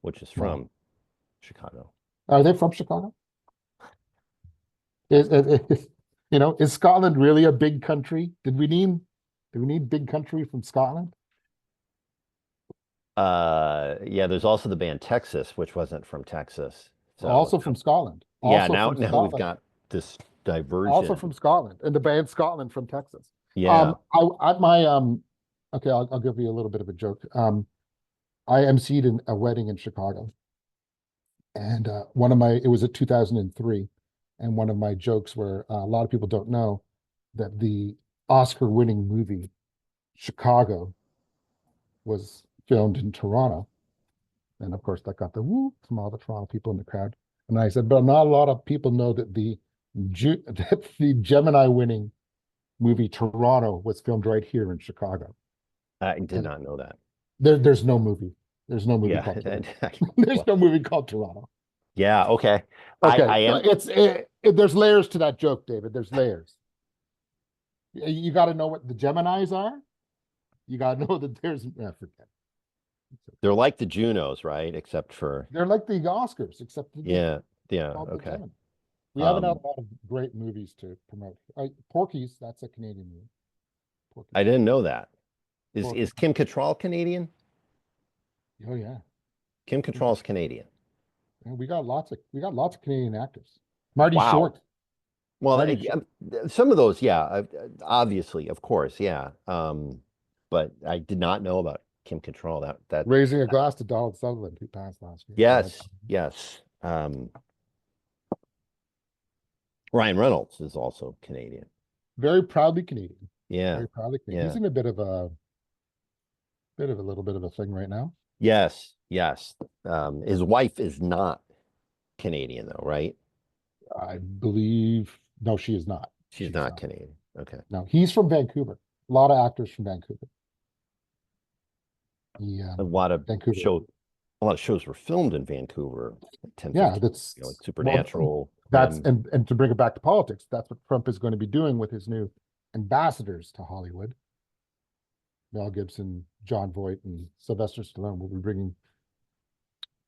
which is from Chicago. Are they from Chicago? Is Scotland really a big country? Do we need big country from Scotland? Yeah, there's also the band Texas, which wasn't from Texas. So Also from Scotland. yeah, Also now from we've Scotland. got this diversion. Also from Scotland, and the band Scotland from Texas. Yeah. Okay, I'll give you a little bit of a joke. I emceed a wedding in Chicago, and it was at 2003, and one of my jokes were a lot of people don't know that the Oscar-winning movie Chicago was filmed in Toronto, and of course that got the woo from all the Toronto people in the crowd. And I said, but not a lot of people know that the Gemini-winning movie Toronto was filmed right here in Chicago. I did not know that. There's no movie. There's no movie Yeah. called Toronto. There's no movie called Toronto. Yeah, okay. Okay, I am there's layers to that joke, David. There's layers. You got to know what the Geminis are. You got to know that forget. they're like the Junos, right? Except for They're like the Oscars, except yeah, called the okay. Gemini. We haven't had a lot of great movies to promote. Porky's, that's a Canadian movie. Porky's. I didn't know that. Porky's. Is Kim Cattrall Canadian? Oh yeah. Kim Cattrall's Canadian. And we got lots of Canadian actors. Marty Wow. Short. Well, Marty some of those, yeah, obviously, of course, yeah. But I did not know about Kim Cattrall. That Raising a glass to Donald Sutherland, who passed last year. yes. Ryan Reynolds is also Canadian. Very proudly Canadian. Yeah. Very proudly Canadian. Yeah. He's in a little bit of a thing right now. Yes. His wife is not Canadian though, right? I believe no, she is not. She's not Canadian. Okay. No, he's from Vancouver. A lot of actors from Vancouver. Yeah. A lot of Vancouver. A lot of shows were filmed in Vancouver. Like 10, yeah, 15, that's like Supernatural. That's and to bring it back to politics, that's what Trump is going to be doing with his new ambassadors to Hollywood. Mel Gibson, John Voight, and Sylvester Stallone will be bringing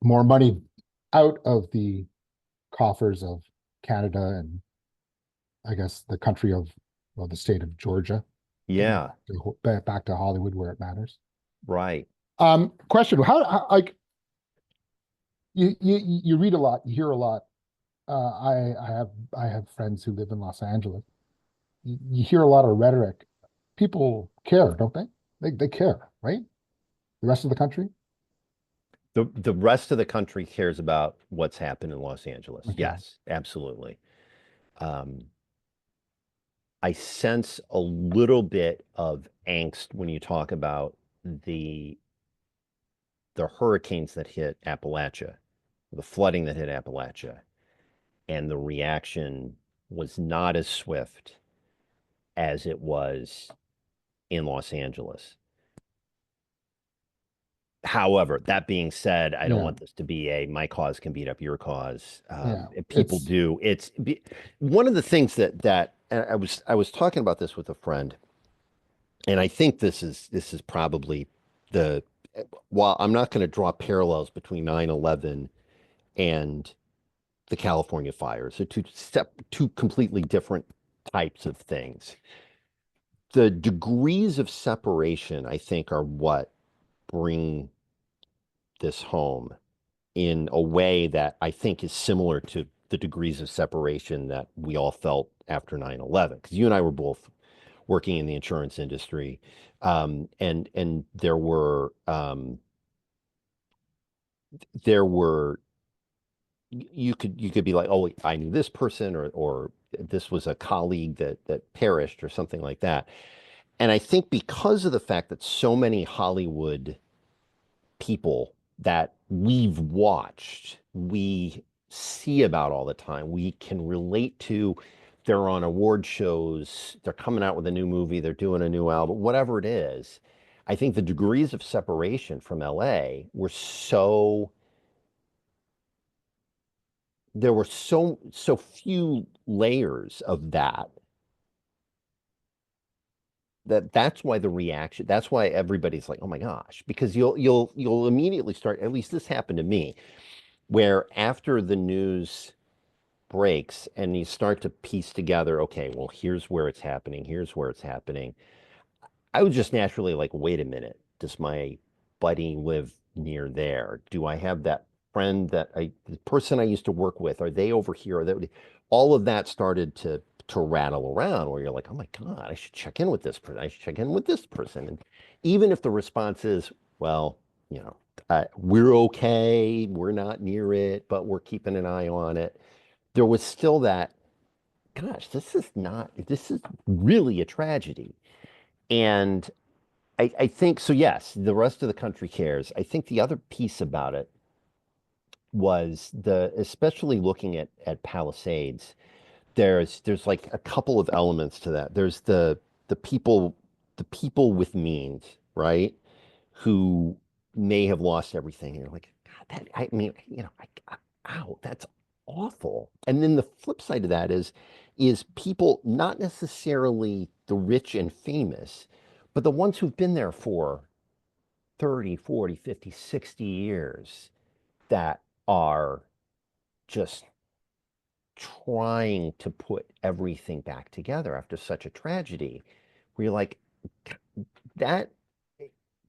more money out of the coffers of Canada and I guess the country of, well, the state of Georgia, and Yeah, back to Hollywood where it matters. right. Question: like you read a lot, you hear a lot. I have friends who live in Los Angeles. You hear a lot of rhetoric. People care, don't they? They care, right? The rest of the country. The rest of the country cares about what's happened in Los Angeles. Okay. Yes, absolutely. Um, I sense a little bit of angst when you talk about the the hurricanes that hit Appalachia, the flooding that hit Appalachia, and the reaction was not as swift as it was in Los Angeles. However, that being said, I don't Yeah. want this to be a my cause can beat up your cause. Yeah. People do. One of the things that I was talking about this with a friend, and I think this is probably the while I'm not going to draw parallels between 9/11 and the California fires, they're two completely different types of things. The degrees of separation, I think, are what bring this home in a way that I think is similar to the degrees of separation that we all felt after 9/11. Because you and I were both working in the insurance industry, and there were you could be like, oh, I knew this person, or this was a colleague that perished, or something like that. And I think because of the fact that so many Hollywood people that we've watched, we see about all the time, we can relate to. They're on award shows, they're coming out with a new movie, they're doing a new album, whatever it is. I think the degrees of separation from LA were so there were so few layers of that's why the reaction, that's why everybody's like, oh my gosh, because you'll immediately start, at least this happened to me, where after the news breaks and you start to piece together, okay, well, here's where it's happening, here's where it's happening. I would just naturally like, wait a minute, does my buddy live near there? Do I have that friend the person I used to work with, are they over here? All of that started to rattle around where you're like, oh my God, I should check in with this person. I should check in with this person. And even if the response is, well, you know, we're okay, we're not near it, but we're keeping an eye on it. There was still that, gosh, this is really a tragedy. And I think so, yes, the rest of the country cares. I think the other piece about it was especially looking at Palisades, there's like a couple of elements to that. There's the people the people with means, right? Who may have lost everything. And you're like, God, I mean, ow, that's awful. And then the flip side of that is people, not necessarily the rich and famous, but the ones who've been there for 30, 40, 50, 60 years that are just trying to put everything back together after such a tragedy, where you're like, that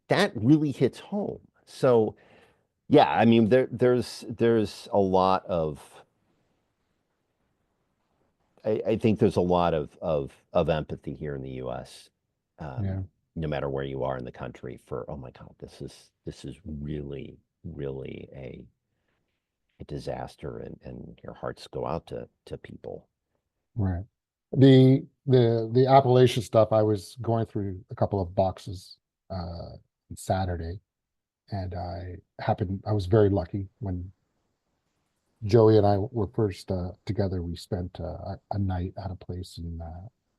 that really hits home. So yeah, I mean there's a lot of I think there's a lot of empathy here in the US, Yeah. no matter where you are in the country, for oh my God, this is really, really a disaster, and your hearts go out to people. Right. The Appalachian stuff, I was going through a couple of boxes on Saturday, and I was very lucky when Joey and I were first together. We spent a night at a place in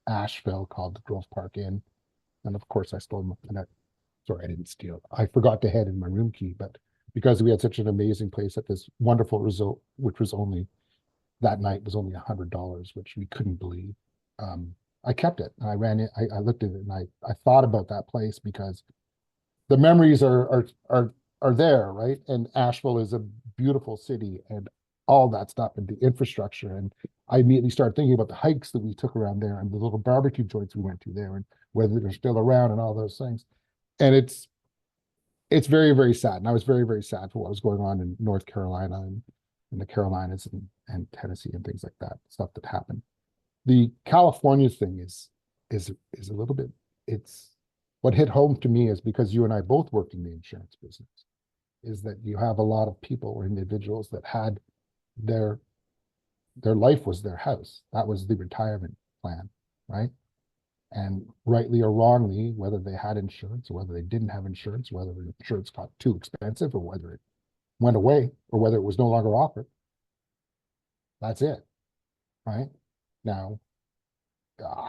Asheville called the Grove Park Inn, and of course I stole and sorry, I didn't steal. I forgot to head in my room key, but because we had such an amazing place at this wonderful resort, which was only that night was only $100, which we couldn't believe. Um, I kept it and I ran it. I looked at it and I thought about that place because the memories are there, right? And Asheville is a beautiful city and all that stuff and the infrastructure. And I immediately started thinking about the hikes that we took around there and the little barbecue joints we went to there and whether they're still around and all those things. And it's very, very sad. And I was very, very sad for what was going on in North Carolina and in the Carolinas and Tennessee and things like that, stuff that happened. The California thing is a little bit, it's what hit home to me is because you and I both worked in the insurance business, is that you have a lot of people or individuals that had their life was their house. That was the retirement plan, right? And rightly or wrongly, whether they had insurance or whether they didn't have insurance, whether the insurance got too expensive or whether it went away or whether it was no longer offered, that's it, right? Now,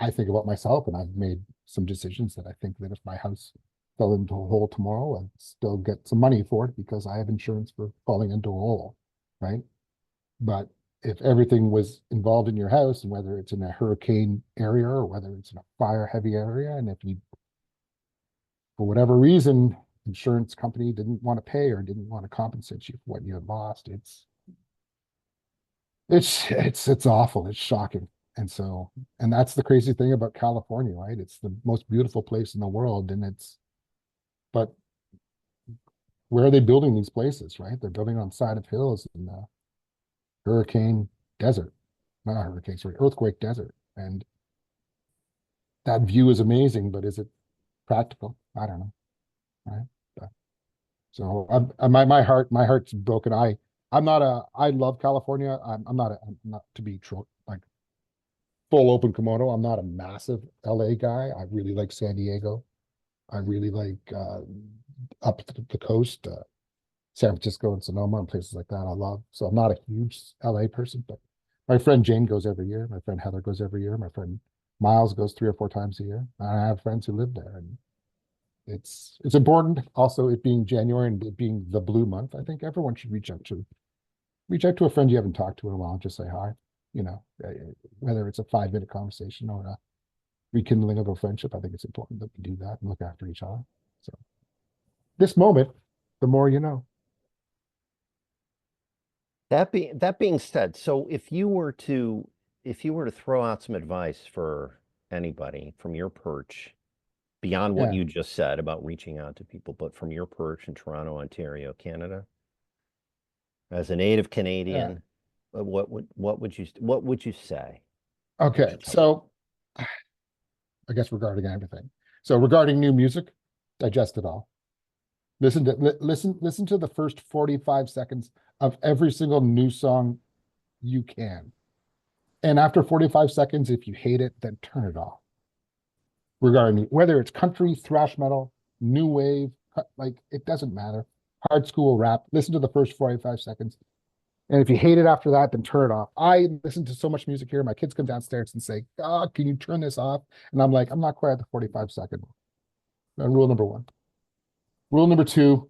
I think about myself and I've made some decisions that I think that if my house fell into a hole tomorrow, I'd still get some money for it because I have insurance for falling into a hole, right? But if everything was involved in your house, and whether it's in a hurricane area or whether it's in a fire heavy area, and if you, for whatever reason, insurance company didn't want to pay or didn't want to compensate you for what you had lost, it's awful. It's shocking. And so, and that's the crazy thing about California, right? It's the most beautiful place in the world. But where are they building these places, right? They're building on side of hills in the hurricane desert, not hurricane, sorry, earthquake desert. And that view is amazing, but is it practical? I don't know, right? But, so my heart's broken. I love California. I'm not to be like full open kimono. I'm not a massive LA guy. I really like San Diego. I really like up the coast, San Francisco and Sonoma and places like that. I love. So I'm not a huge LA person, but my friend Jane goes every year. My friend Heather goes every year. My friend Miles goes 3 or 4 times a year. I have friends who live there, and it's important. Also, it being January and it being the blue month, I think everyone should reach out to a friend you haven't talked to in a while and just say hi. You know, whether it's a 5-minute conversation or a rekindling of a friendship, I think it's important that we do that and look after each other. So this moment, the more you know. That being said, so if you were to throw out some advice for anybody from your perch, beyond what Yeah. you just said about reaching out to people, but from your perch in Toronto, Ontario, Canada, as a native Yeah. Canadian, what would you say? What would Okay. you tell them? So I guess regarding everything. So regarding new music, digest it all. Listen to the first 45 seconds of every single new song you can. And after 45 seconds, if you hate it, then turn it off. Regarding whether it's country, thrash metal, new wave, like it doesn't matter. Hard school rap, listen to the first 45 seconds. And if you hate it after that, then turn it off. I listen to so much music here. My kids come downstairs and say, "Oh, can you turn this off?" And I'm like, I'm not quite at the 45-second. Rule number one. Rule number two,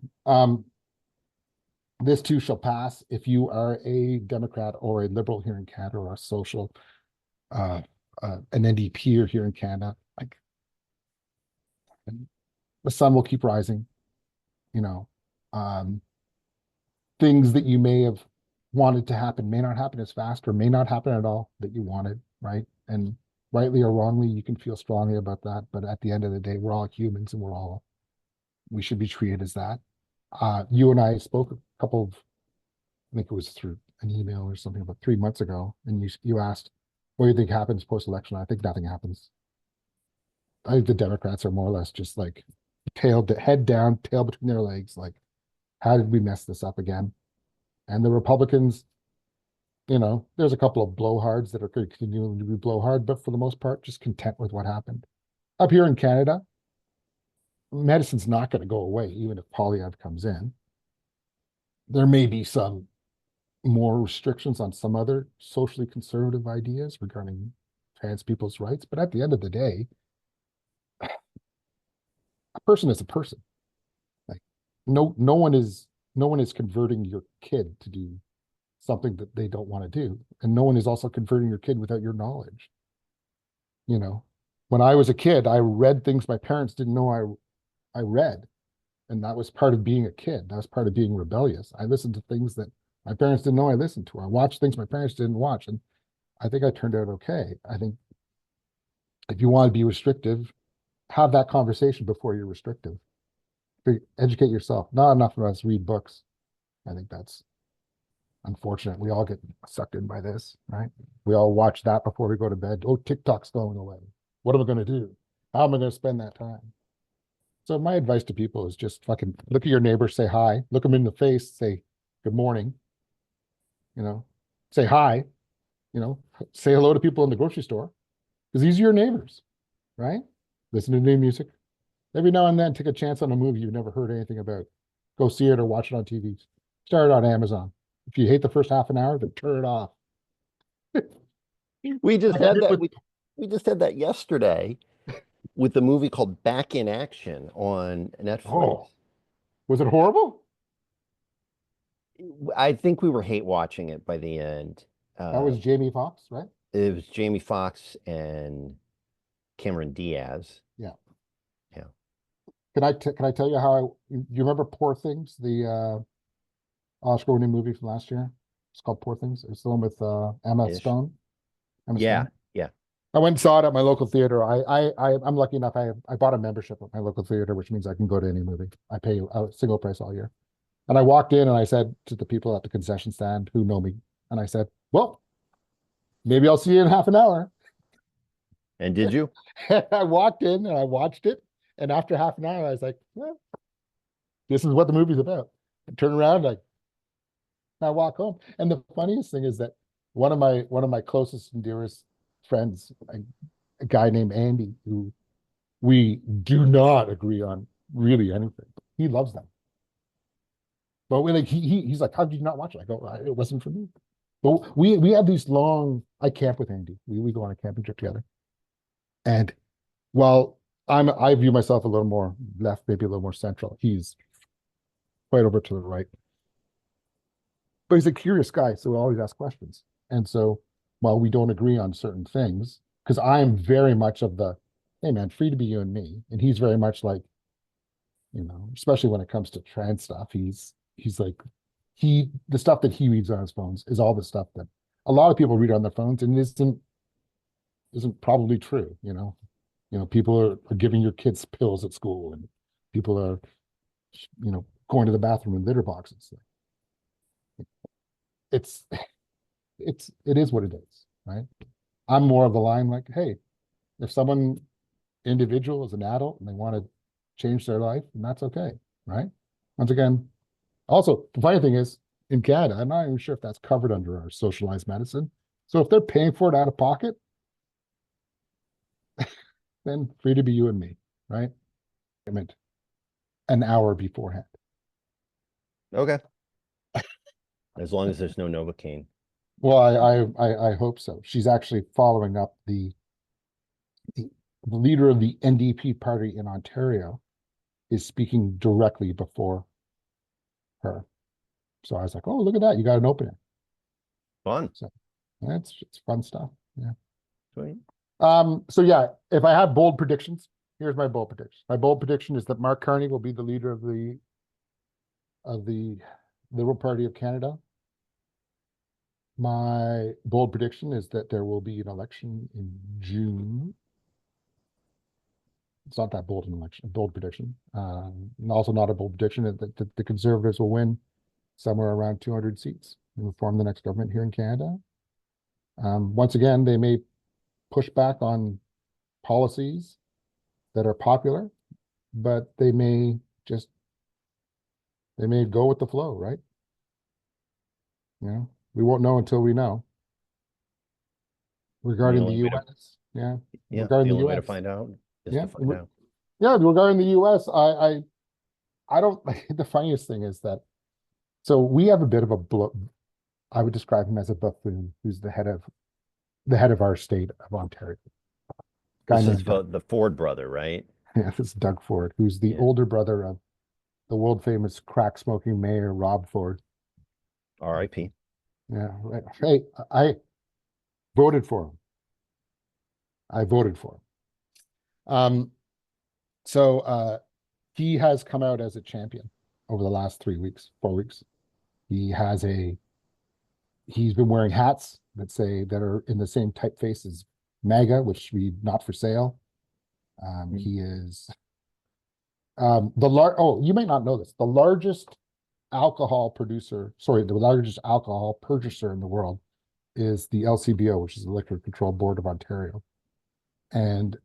this too shall pass. If you are a Democrat or a liberal here in Canada or a social, uh, an NDP here in Canada, like the sun will keep rising. You know, um, things that you may have wanted to happen may not happen as fast or may not happen at all that you wanted, right? And rightly or wrongly, you can feel strongly about that. But at the end of the day, we're all humans and we should be treated as that. You and I spoke a couple of, I think it was through an email or something about 3 months ago, and you asked, what do you think happens post-election? I think nothing happens. I think the Democrats are more or less just like head down, tail between their legs, like, how did we mess this up again? And the Republicans, there's a couple of blowhards that are continuing to be blowhard, but for the most part, just content with what happened. Up here in Canada, medicine's not going to go away, even if Poilievre comes in. There may be some more restrictions on some other socially conservative ideas regarding trans people's rights, but at the end of the day, a person is a person. Like no one is converting your kid to do something that they don't want to do, and no one is also converting your kid without your knowledge. You know, When I was a kid, I read things my parents didn't know I read. And that was part of being a kid. That was part of being rebellious. I listened to things that my parents didn't know I listened to. I watched things my parents didn't watch. And I think I turned out okay. I think if you want to be restrictive, have that conversation before you're restrictive. Educate yourself. Not enough of us read books. I think that's unfortunate. We all get sucked in by this, right? We all watch that before we go to bed. Oh, TikTok's going away. What am I going to do? How am I going to spend that time? So my advice to people is just fucking look at your neighbor, say hi, look them in the face, say good morning, you know, say hi, you know, say hello to people in the grocery store because these are your neighbors, right? Listen to new music. Every now and then, take a chance on a movie you've never heard anything about. Go see it or watch it on TV. Start it on Amazon. If you hate the first half an hour, then turn it off. We just Like I had did that. with, We just had that yesterday with the movie called Back in Action on Netflix. oh, was it horrible? I think we were hate watching it by the end. That Uh, was Jamie Foxx, right? it was Jamie Foxx and Cameron Diaz. Yeah. Yeah. Can I tell you how you remember Poor Things, the Oscar-winning movie from last year? It's called Poor Things. It's the one with Emma Ish. Stone. Emma Yeah. Stone. Yeah. I went and saw it at my local theater. I'm lucky enough. I bought a membership at my local theater, which means I can go to any movie. I pay a single price all year. And I walked in and I said to the people at the concession stand who know me, and I said, "Well, maybe I'll see you in half an hour." And did you? I walked in and I watched it, and after half an hour, I was like, "Well, this is what the movie's about." I turn around, like, I walk home. And the funniest thing is that one of my closest and dearest friends, a guy named Andy, who we do not agree on really anything. He loves them. But we like he's like, how did you not watch it? I go, it wasn't for me. But we have these long. I camp with Andy. We go on a camping trip together. And while I view myself a little more left, maybe a little more central, he's quite over to the right. But he's a curious guy, so we always ask questions. And so while we don't agree on certain things, because I'm very much of the, hey man, free to be you and me. And he's very much like, especially when it comes to trans stuff, he's like the stuff that he reads on his phones is all the stuff that a lot of people read on their phones, and it isn't probably true. People are giving your kids pills at school, and people are going to the bathroom in litter boxes. It's it is what it is, right? I'm more of the line like, hey, if someone individual is an adult and they want to change their life, and that's okay, right? Once again, also the funny thing is in Canada, I'm not even sure if that's covered under our socialized medicine. So if they're paying for it out of pocket, then free to be you and me, right? I meant an hour beforehand. Okay. As long as there's no Novocaine. Well, I hope so. She's actually following up the leader of the NDP party in Ontario is speaking directly before her. So I was like, oh, look at that. You got an opening. Fun. So it's fun stuff. Yeah. Sweet. So yeah, if I have bold predictions, here's my bold prediction. My bold prediction is that Mark Carney will be the leader of the Liberal Party of Canada. My bold prediction is that there will be an election in June. It's not that bold an election, a bold prediction. And also not a bold prediction that the Conservatives will win somewhere around 200 seats and will form the next government here in Canada. Once again, they may push back on policies that are popular, but they may go with the flow, right? We won't know until we know. The Regarding the only way to, US, yeah. yeah, Regarding the the only way to US, find out is yeah. to find out. Yeah, regarding the US, I don't the funniest thing is that so we have a bit of I would describe him as a buffoon who's the head of our state of Ontario. Guy This is named Doug. the Ford brother, right? Yeah, this is Doug Ford, who's the Yeah. older brother of the world famous crack smoking mayor Rob Ford. R.I.P. Yeah, right. Hey, I voted for him. I voted for him. Um, so he has come out as a champion over the last 3 weeks, 4 weeks. He has he's been wearing hats that are in the same typeface as MAGA, which we not for sale. He is you might not know this. The largest the largest alcohol purchaser in the world is the LCBO, which is the Liquor Control Board of Ontario. And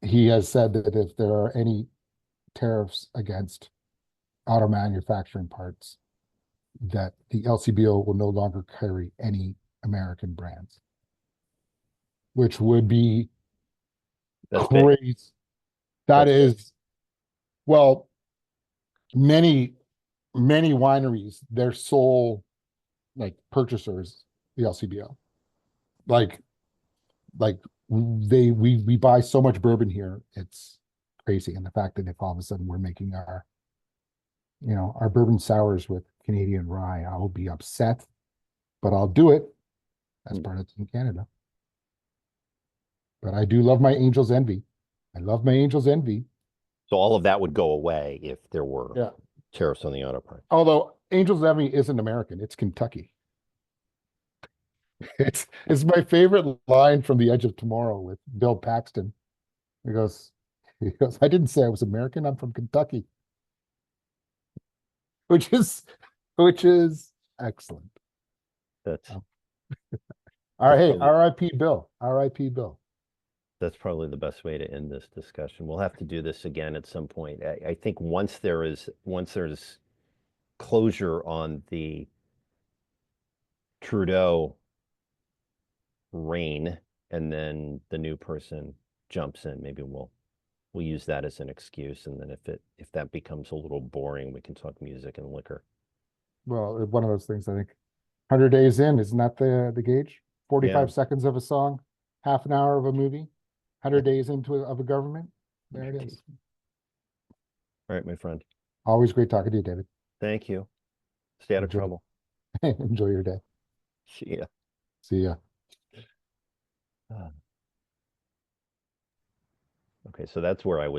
he has said that if there are any tariffs against auto manufacturing parts, that the LCBO will no longer carry any American brands, which would be That's big. crazy. That That's big. is, well, many, many wineries, their sole like purchasers, the LCBO. Like, like we buy so much bourbon here, it's crazy. And the fact that if all of a sudden we're making our bourbon sours with Canadian rye, I'll be upset, but I'll do it as part of Team Canada. But I do love my Angel's Envy. I love my Angel's Envy. So all of that would go away if there were Yeah. tariffs on the auto parts. Although Angel's Envy isn't American, it's Kentucky. It's my favorite line from The Edge of Tomorrow with Bill Paxton. He goes, I didn't say I was American, I'm from Kentucky. Which is excellent. That's all right. Hey, R.I.P. Bill. R.I.P. Bill. That's probably the best way to end this discussion. We'll have to do this again at some point. I think once there's closure on the Trudeau reign, and then the new person jumps in, maybe we'll use that as an excuse. And then if that becomes a little boring, we can talk music and liquor. Well, one of those things, I think 100 days in, isn't that the gauge? 45 seconds of a song, half an hour of a movie, 100 days of a government. There it is. All right, my friend. Always great talking to you, David. Thank you. Stay out of trouble. Enjoy your day. See ya. See ya. Okay, so that's where I would